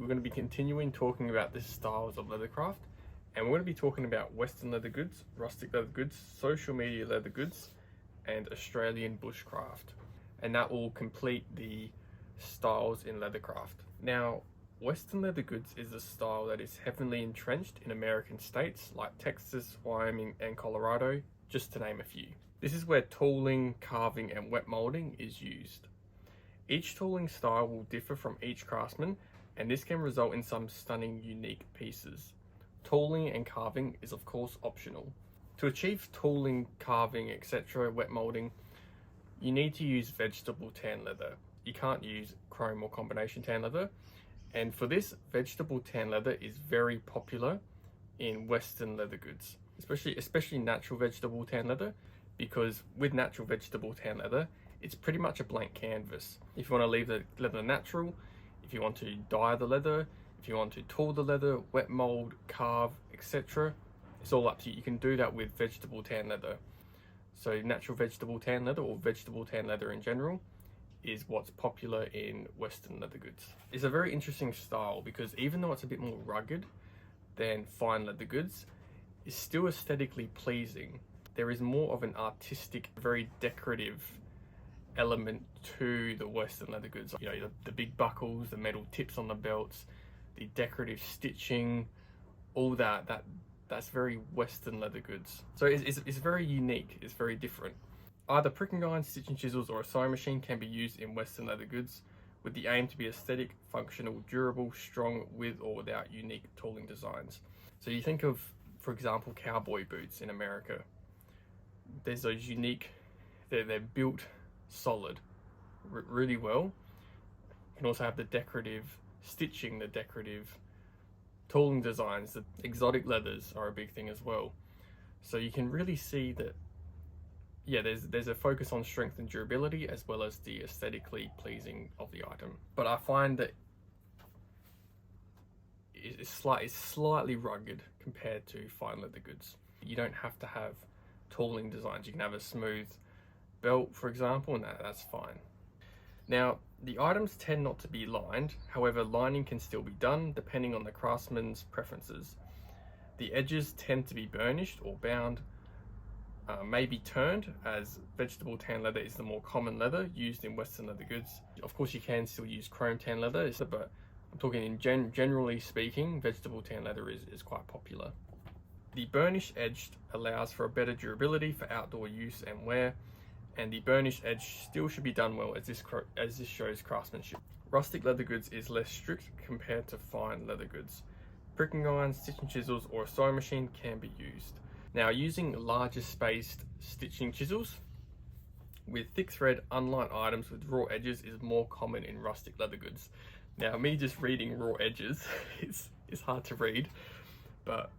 we're going to be continuing talking about the styles of leathercraft, and we're going to be talking about Western leather goods, rustic leather goods, social media leather goods, and Australian bushcraft. And that will complete the styles in leathercraft. Now, Western leather goods is a style that is heavily entrenched in American states like Texas, Wyoming, and Colorado, just to name a few. This is where tooling, carving, and wet molding is used. Each tooling style will differ from each craftsman, and this can result in some stunning, unique pieces. Tooling and carving is of course optional. To achieve tooling, carving, etc., wet molding, you need to use vegetable tan leather. You can't use chrome or combination tan leather. And for this, vegetable tan leather is very popular in Western leather goods, especially natural vegetable tan leather, because with natural vegetable tan leather, it's pretty much a blank canvas. If you want to leave the leather natural, if you want to dye the leather, if you want to tool the leather, wet mold, carve, etc., it's all up to you. You can do that with vegetable tan leather. So natural vegetable tan leather, or vegetable tan leather in general, is what's popular in Western leather goods. It's a very interesting style because even though it's a bit more rugged than fine leather goods, it's still aesthetically pleasing. There is more of an artistic, very decorative element to the Western leather goods. You know, the big buckles, the metal tips on the belts, the decorative stitching, all that's very Western leather goods. So it's very unique, it's very different. Either pricking irons, stitching chisels, or a sewing machine can be used in Western leather goods with the aim to be aesthetic, functional, durable, strong, with or without unique tooling designs. So you think of, for example, cowboy boots in America. There's those unique, they're built solid really well. You can also have the decorative stitching, the decorative tooling designs. The exotic leathers are a big thing as well. So you can really see that, yeah, there's a focus on strength and durability as well as the aesthetically pleasing of the item. But I find that it's slightly rugged compared to fine leather goods. You don't have to have tooling designs. You can have a smooth belt, for example, and that's fine. Now, the items tend not to be lined. However, lining can still be done depending on the craftsman's preferences. The edges tend to be burnished or bound, may be turned, as vegetable tan leather is the more common leather used in Western leather goods. Of course, you can still use chrome tan leather, but I'm talking in generally speaking, vegetable tan leather is quite popular. The burnished edged allows for a better durability for outdoor use and wear, and the burnished edge still should be done well, as this shows craftsmanship. Rustic leather goods is less strict compared to fine leather goods. Pricking irons, stitching chisels, or a sewing machine can be used. Now, using larger spaced stitching chisels with thick thread unlined items with raw edges is more common in rustic leather goods. Now, me just reading raw edges, it's hard to read, but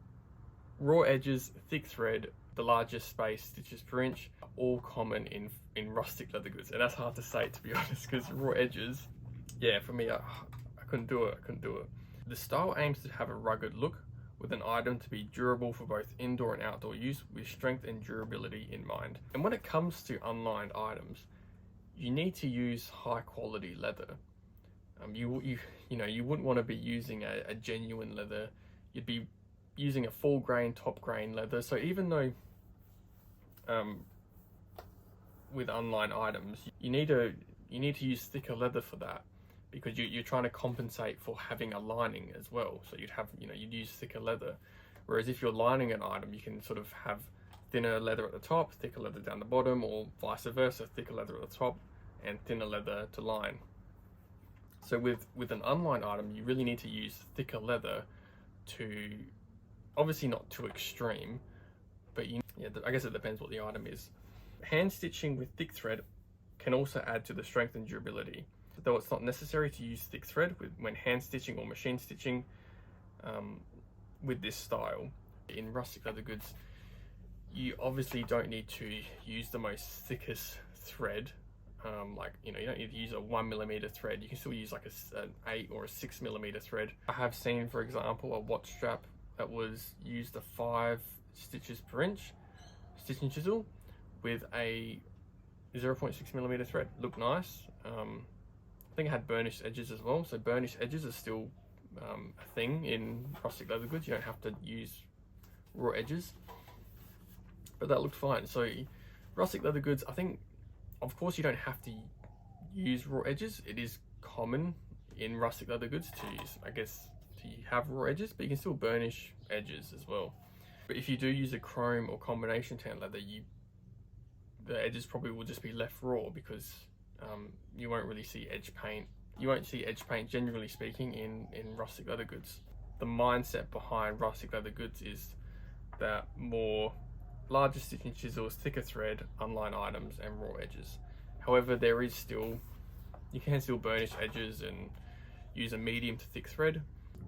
raw edges, thick thread, the largest space stitches per inch are all common in rustic leather goods. And that's hard to say, to be honest, because raw edges, yeah, for me, I couldn't do it. The style aims to have a rugged look, with an item to be durable for both indoor and outdoor use, with strength and durability in mind. And when it comes to unlined items, you need to use high quality leather. You wouldn't want to be using a genuine leather. You'd be using a full grain, top grain leather. So even though with unlined items, you need to use thicker leather for that, because you're trying to compensate for having a lining as well. So you'd use thicker leather. Whereas if you're lining an item, you can sort of have thinner leather at the top, thicker leather down the bottom, or vice versa, thicker leather at the top and thinner leather to line. So with an unlined item, you really need to use thicker leather to, obviously not too extreme, but I guess it depends what the item is. Hand stitching with thick thread can also add to the strength and durability. Though it's not necessary to use thick thread when hand stitching or machine stitching with this style. In rustic leather goods, you obviously don't need to use the most thickest thread. You don't need to use a 1mm thread. You can still use like an 8 or a 6mm thread. I have seen, for example, a watch strap that was used a 5 stitches per inch stitching chisel with a 0.6mm thread. Looked nice. I think it had burnished edges as well, so burnished edges are still a thing in rustic leather goods. You don't have to use raw edges, but that looked fine. So rustic leather goods, I think, of course, you don't have to use raw edges. It is common in rustic leather goods to use, I guess, to have raw edges, but you can still burnish edges as well. But if you do use a chrome or combination tan leather, the edges probably will just be left raw, because you won't really see edge paint. You won't see edge paint, generally speaking, in rustic leather goods. The mindset behind rustic leather goods is that more larger stitching chisels, thicker thread, unlined items, and raw edges. However, there is still, you can still burnish edges and use a medium to thick thread.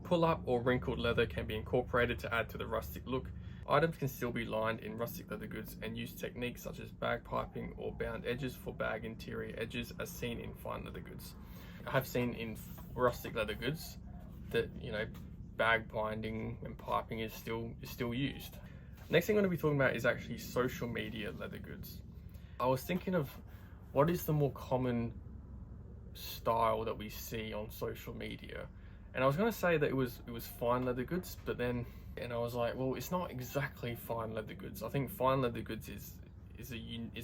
Pull-up or wrinkled leather can be incorporated to add to the rustic look. Items can still be lined in rustic leather goods and use techniques such as bag piping or bound edges for bag interior edges, as seen in fine leather goods. I have seen in rustic leather goods that, you know, bag binding and piping is still used. Next thing I'm going to be talking about is actually social media leather goods. I was thinking of what is the more common style that we see on social media, and I was going to say that it was fine leather goods, but then I was like, well, it's not exactly fine leather goods. I think fine leather goods is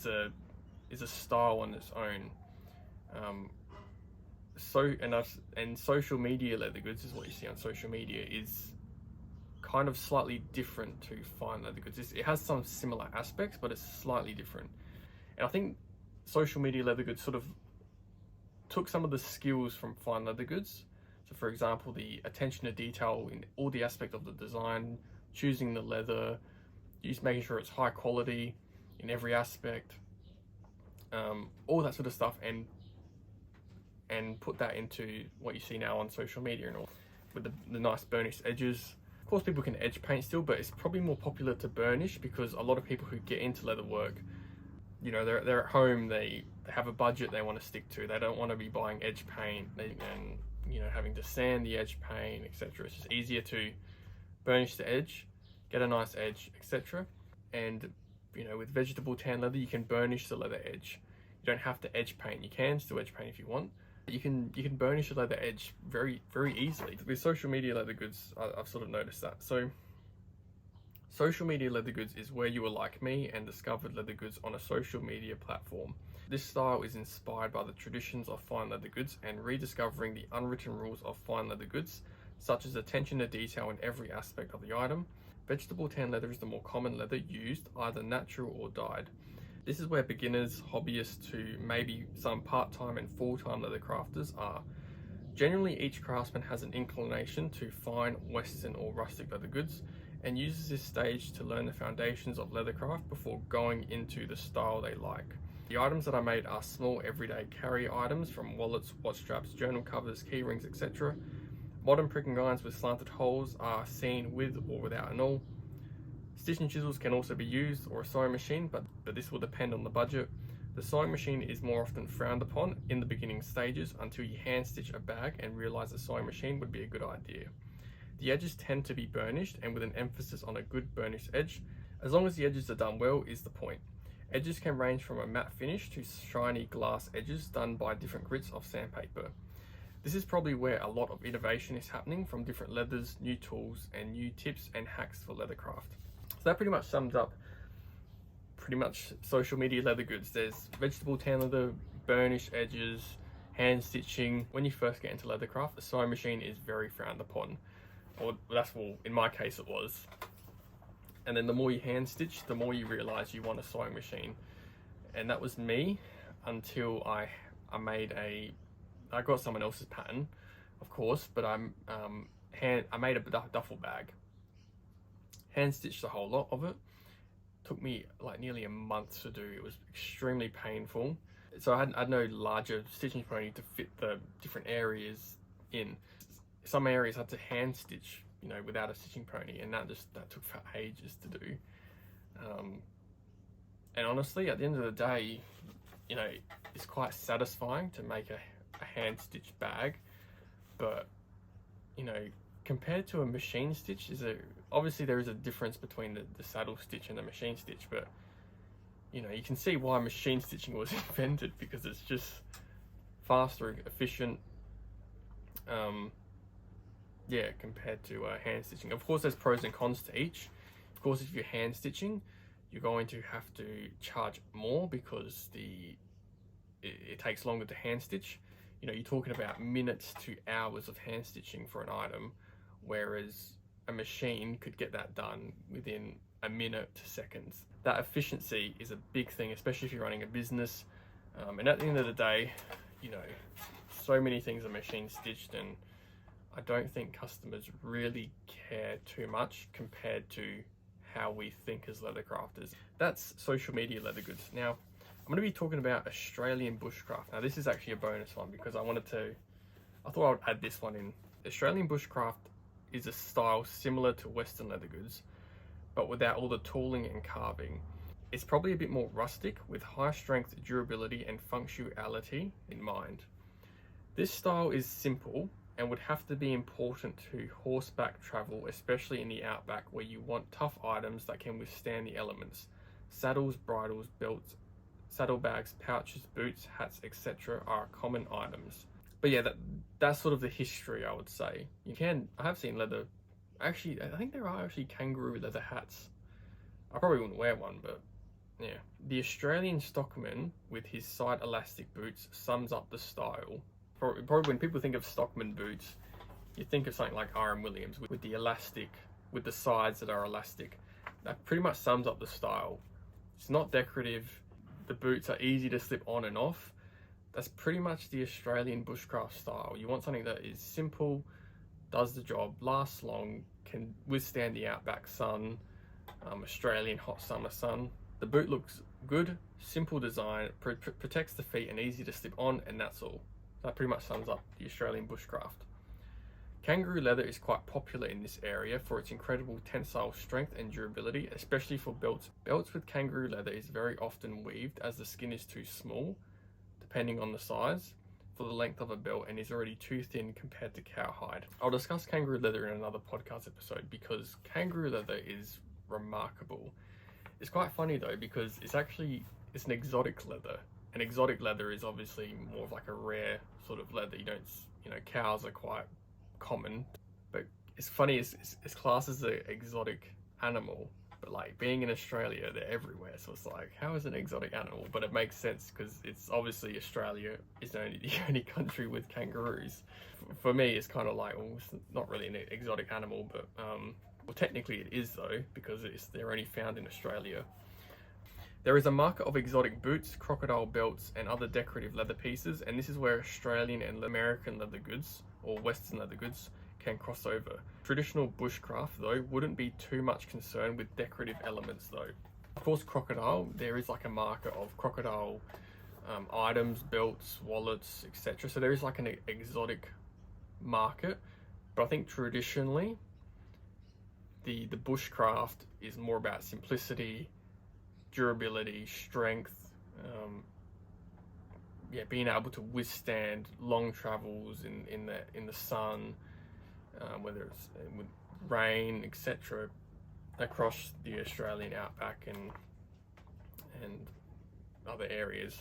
a style on its own. And social media leather goods is what you see on social media, is kind of slightly different to fine leather goods. It has some similar aspects, but it's slightly different. And I think social media leather goods sort of took some of the skills from fine leather goods. So for example, the attention to detail in all the aspect of the design, choosing the leather, making sure it's high quality in every aspect, all that sort of stuff, and put that into what you see now on social media and all, with the nice burnished edges. Of course, people can edge paint still, but it's probably more popular to burnish, because a lot of people who get into leather work, you know, they're at home, they have a budget they want to stick to. They don't want to be buying edge paint and, you know, having to sand the edge paint, etc. It's just easier to burnish the edge, get a nice edge, etc. And, you know, with vegetable tan leather, you can burnish the leather edge. You don't have to edge paint. You can still edge paint if you want. You can burnish the leather edge very easily. With social media leather goods, I've sort of noticed that. So social media leather goods is where you were like me and discovered leather goods on a social media platform. This style is inspired by the traditions of fine leather goods and rediscovering the unwritten rules of fine leather goods, such as attention to detail in every aspect of the item. Vegetable tan leather is the more common leather used, either natural or dyed. This is where beginners, hobbyists to maybe some part-time and full-time leather crafters are. Generally, each craftsman has an inclination to fine, western or rustic leather goods, and uses this stage to learn the foundations of leathercraft before going into the style they like. The items that I made are small everyday carry items, from wallets, watch straps, journal covers, key rings, etc. Modern pricking irons with slanted holes are seen with or without an awl. Stitching chisels can also be used, or a sewing machine, but this will depend on the budget. The sewing machine is more often frowned upon in the beginning stages until you hand stitch a bag and realize a sewing machine would be a good idea. The edges tend to be burnished, and with an emphasis on a good burnished edge. As long as the edges are done well is the point. Edges can range from a matte finish to shiny glass edges done by different grits of sandpaper. This is probably where a lot of innovation is happening, from different leathers, new tools, and new tips and hacks for leathercraft. So that pretty much sums up social media leather goods. There's vegetable tan leather, burnished edges, hand stitching. When you first get into leathercraft, the sewing machine is very frowned upon. Or in my case it was. And then the more you hand stitch, the more you realize you want a sewing machine. And that was me until I got someone else's pattern, of course, but I made a duffel bag. Hand stitched the whole lot of it. Took me like nearly a month to do. It was extremely painful. So I had no larger stitching pony to fit the different areas in. Some areas I had to hand stitch, you know, without a stitching pony, and that took for ages to do. And honestly, at the end of the day, you know, it's quite satisfying to make a hand stitched bag, but you know, compared to a machine stitch, obviously there is a difference between the saddle stitch and the machine stitch, but you know, you can see why machine stitching was invented, because it's just faster, efficient, yeah, compared to hand stitching. Of course, there's pros and cons to each. Of course, if you're hand stitching, you're going to have to charge more because it takes longer to hand stitch. You know, you're talking about minutes to hours of hand stitching for an item, whereas a machine could get that done within a minute to seconds. That efficiency is a big thing, especially if you're running a business. And at the end of the day, you know, so many things are machine stitched, and I don't think customers really care too much compared to how we think as leather crafters. That's social media leather goods. Now, I'm going to be talking about Australian bushcraft. Now, this is actually a bonus one because I thought I would add this one in. Australian bushcraft is a style similar to Western leather goods, but without all the tooling and carving. It's probably a bit more rustic with high strength, durability, and functionality in mind. This style is simple and would have to be important to horseback travel, especially in the outback where you want tough items that can withstand the elements. Saddles, bridles, belts, saddlebags, pouches, boots, hats, etc. are common items. But yeah, that's sort of the history, I would say. I have seen leather, actually, I think there are actually kangaroo leather hats. I probably wouldn't wear one, but yeah. The Australian stockman with his side elastic boots sums up the style. Probably when people think of stockman boots, you think of something like R.M. Williams with the elastic, with the sides that are elastic. That pretty much sums up the style. It's not decorative. The boots are easy to slip on and off. That's pretty much the Australian bushcraft style. You want something that is simple, does the job, lasts long, can withstand the outback sun, Australian hot summer sun. The boot looks good, simple design, protects the feet and easy to slip on, and that's all. That pretty much sums up the Australian bushcraft. Kangaroo leather is quite popular in this area for its incredible tensile strength and durability, especially for belts. Belts with kangaroo leather is very often weaved as the skin is too small, depending on the size, for the length of a belt, and is already too thin compared to cowhide. I'll discuss kangaroo leather in another podcast episode because kangaroo leather is remarkable. It's quite funny though because it's an exotic leather. And exotic leather is obviously more of like a rare sort of leather. Cows are quite common, but it's funny, it's classed as an exotic animal, but like being in Australia, they're everywhere. So it's like, how is it an exotic animal? But it makes sense because it's obviously Australia is the only country with kangaroos. For me, it's kind of like, well, it's not really an exotic animal, but well, technically it is though, because they're only found in Australia. There is a market of exotic boots, crocodile belts, and other decorative leather pieces, and this is where Australian and American leather goods, or Western leather goods, can cross over. Traditional bushcraft, though, wouldn't be too much concerned with decorative elements, though. Of course, crocodile, there is like a market of crocodile items, belts, wallets, etc. So there is like an exotic market, but I think traditionally, the bushcraft is more about simplicity, durability, strength, being able to withstand long travels in the sun, whether it's with rain, etc., across the Australian outback and other areas.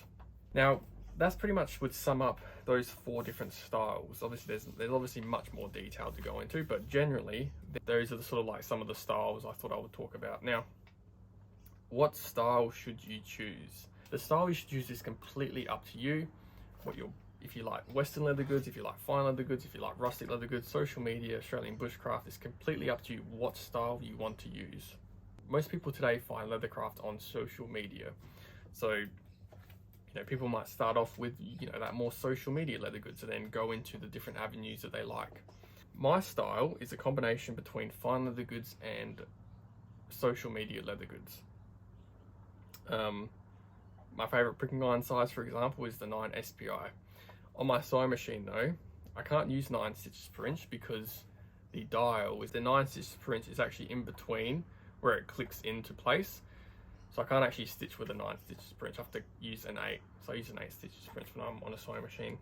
Now, that's pretty much would sum up those 4 different styles. Obviously, there's obviously much more detail to go into, but generally, those are sort of like some of the styles I thought I would talk about. Now, what style should you choose? The style you should choose is completely up to you. If you like Western leather goods, if you like fine leather goods, if you like rustic leather goods, social media, Australian bushcraft, it's completely up to you what style you want to use. Most people today find leathercraft on social media. So, people might start off with, that more social media leather goods and then go into the different avenues that they like. My style is a combination between fine leather goods and social media leather goods. My favorite pricking iron size, for example, is the 9 SPI. On my sewing machine though, I can't use 9 stitches per inch because the dial the 9 stitches per inch is actually in between where it clicks into place. So I can't actually stitch with a 9 stitches per inch. I have to use an 8. So I use an 8 stitches per inch when I'm on a sewing machine.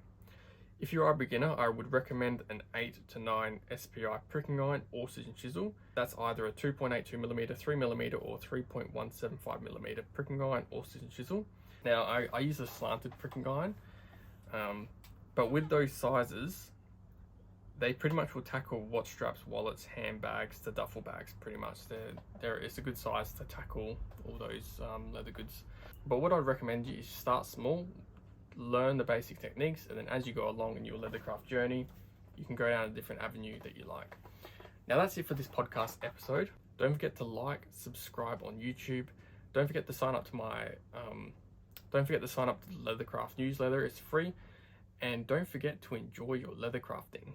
If you are a beginner, I would recommend an 8 to 9 SPI pricking iron or scissors and chisel. That's either a 2.82mm, 3mm or 3.175mm pricking iron or scissors and chisel. Now I use a slanted pricking iron, but with those sizes, they pretty much will tackle watch straps, wallets, handbags, to duffel bags. Pretty much, it's a good size to tackle all those leather goods. But what I'd recommend you is start small, learn the basic techniques, and then as you go along in your leathercraft journey, you can go down a different avenue that you like. Now that's it for this podcast episode. Don't forget to like, subscribe on YouTube. Don't forget to sign up to my don't forget to sign up to the Leathercraft newsletter. It's free. And don't forget to enjoy your leather crafting.